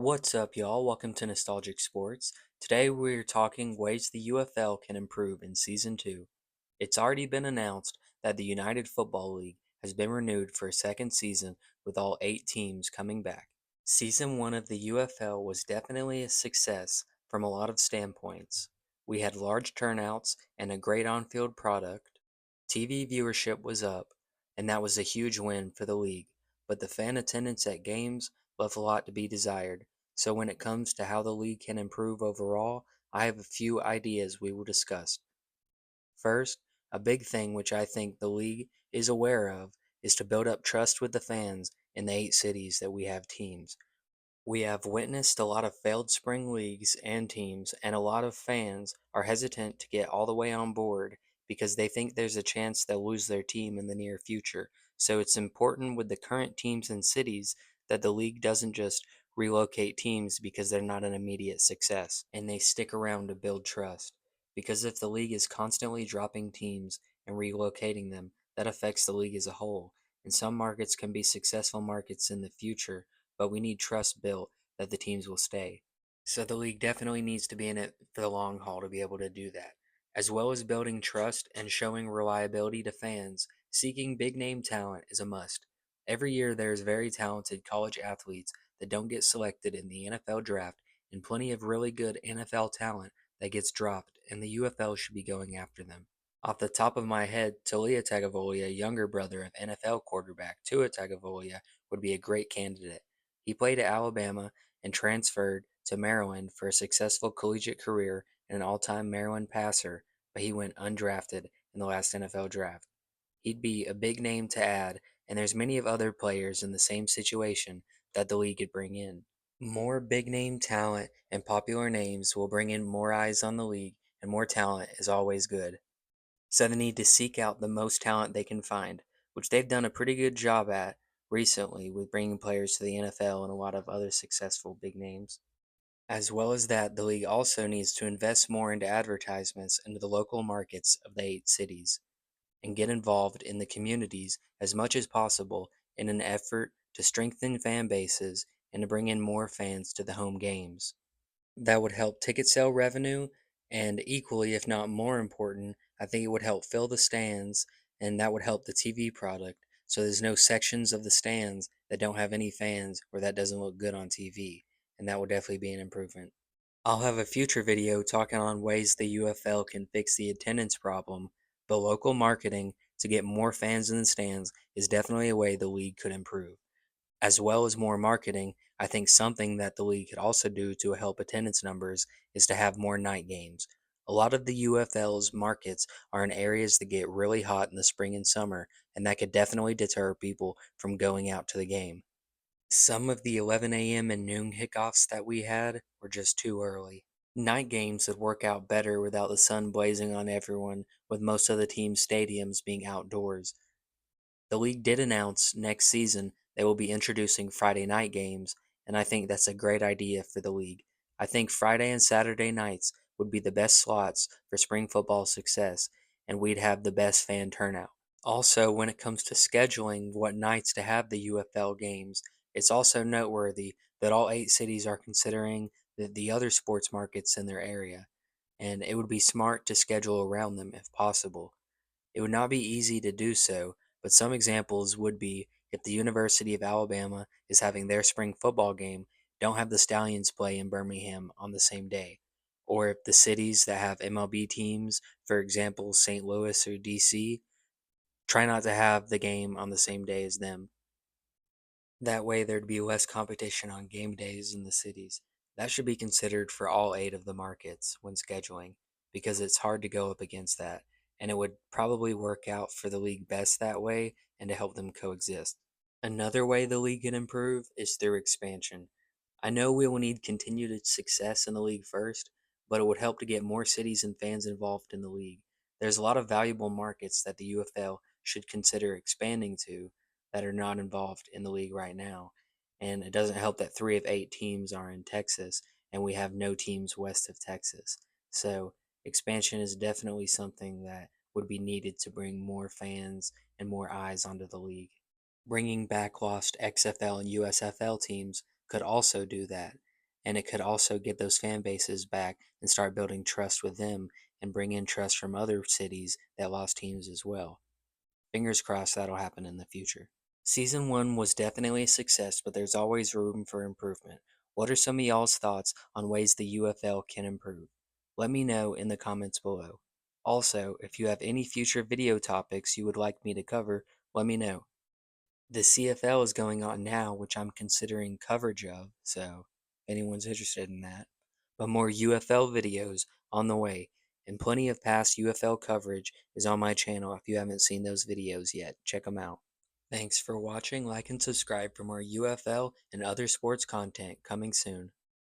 What's up, y'all? Welcome to Nostalgic Sports. Today we're talking ways the UFL can improve in Season 2. It's already been announced that the United Football League has been renewed for a second season with all 8 teams coming back. Season 1 of the UFL was definitely a success from a lot of standpoints. We had large turnouts and a great on field product. TV viewership was up, and that was a huge win for the league, but the fan attendance at games left a lot to be desired. So when it comes to how the league can improve overall, I have a few ideas we will discuss. First, a big thing which I think the league is aware of is to build up trust with the fans in the 8 cities that we have teams. We have witnessed a lot of failed spring leagues and teams, and a lot of fans are hesitant to get all the way on board because they think there's a chance they'll lose their team in the near future. So it's important with the current teams and cities that the league doesn't just relocate teams because they're not an immediate success, and they stick around to build trust. Because if the league is constantly dropping teams and relocating them, that affects the league as a whole. And some markets can be successful markets in the future, but we need trust built that the teams will stay. So the league definitely needs to be in it for the long haul to be able to do that. As well as building trust and showing reliability to fans, seeking big name talent is a must. Every year there is very talented college athletes that don't get selected in the NFL draft, and plenty of really good NFL talent that gets dropped, and the UFL should be going after them. Off the top of my head, Talia Tagovailoa, younger brother of NFL quarterback Tua Tagovailoa, would be a great candidate. He played at Alabama and transferred to Maryland for a successful collegiate career and an all-time Maryland passer, but he went undrafted in the last NFL draft. He'd be a big name to add, and there's many of other players in the same situation that the league could bring in. More big name talent and popular names will bring in more eyes on the league, and more talent is always good. So they need to seek out the most talent they can find, which they've done a pretty good job at recently with bringing players to the NFL and a lot of other successful big names. As well as that, the league also needs to invest more into advertisements into the local markets of the 8 cities and get involved in the communities as much as possible in an effort to strengthen fan bases and to bring in more fans to the home games. That would help ticket sale revenue, and equally, if not more important, I think it would help fill the stands, and that would help the TV product. So there's no sections of the stands that don't have any fans or that doesn't look good on TV, and that would definitely be an improvement. I'll have a future video talking on ways the UFL can fix the attendance problem, but local marketing to get more fans in the stands is definitely a way the league could improve. As well as more marketing, I think something that the league could also do to help attendance numbers is to have more night games. A lot of the UFL's markets are in areas that get really hot in the spring and summer, and that could definitely deter people from going out to the game. Some of the 11 a.m. and noon kickoffs that we had were just too early. Night games would work out better without the sun blazing on everyone, with most of the team's stadiums being outdoors. The league did announce next season they will be introducing Friday night games, and I think that's a great idea for the league. I think Friday and Saturday nights would be the best slots for spring football success, and we'd have the best fan turnout. Also, when it comes to scheduling what nights to have the UFL games, it's also noteworthy that all 8 cities are considering the other sports markets in their area, and it would be smart to schedule around them if possible. It would not be easy to do so, but some examples would be if the University of Alabama is having their spring football game, don't have the Stallions play in Birmingham on the same day. Or if the cities that have MLB teams, for example, St. Louis or DC, try not to have the game on the same day as them. That way, there'd be less competition on game days in the cities. That should be considered for all 8 of the markets when scheduling, because it's hard to go up against that, and it would probably work out for the league best that way and to help them coexist. Another way the league can improve is through expansion. I know we will need continued success in the league first, but it would help to get more cities and fans involved in the league. There's a lot of valuable markets that the UFL should consider expanding to that are not involved in the league right now. And it doesn't help that 3 of 8 teams are in Texas and we have no teams west of Texas. So expansion is definitely something that would be needed to bring more fans and more eyes onto the league. Bringing back lost XFL and USFL teams could also do that. and it could also get those fan bases back and start building trust with them and bring in trust from other cities that lost teams as well. Fingers crossed that'll happen in the future. Season 1 was definitely a success, but there's always room for improvement. What are some of y'all's thoughts on ways the UFL can improve? Let me know in the comments below. Also, if you have any future video topics you would like me to cover, let me know. The CFL is going on now, which I'm considering coverage of, so if anyone's interested in that. But more UFL videos on the way, and plenty of past UFL coverage is on my channel if you haven't seen those videos yet. Check them out. Thanks for watching, like and subscribe for more UFL and other sports content coming soon.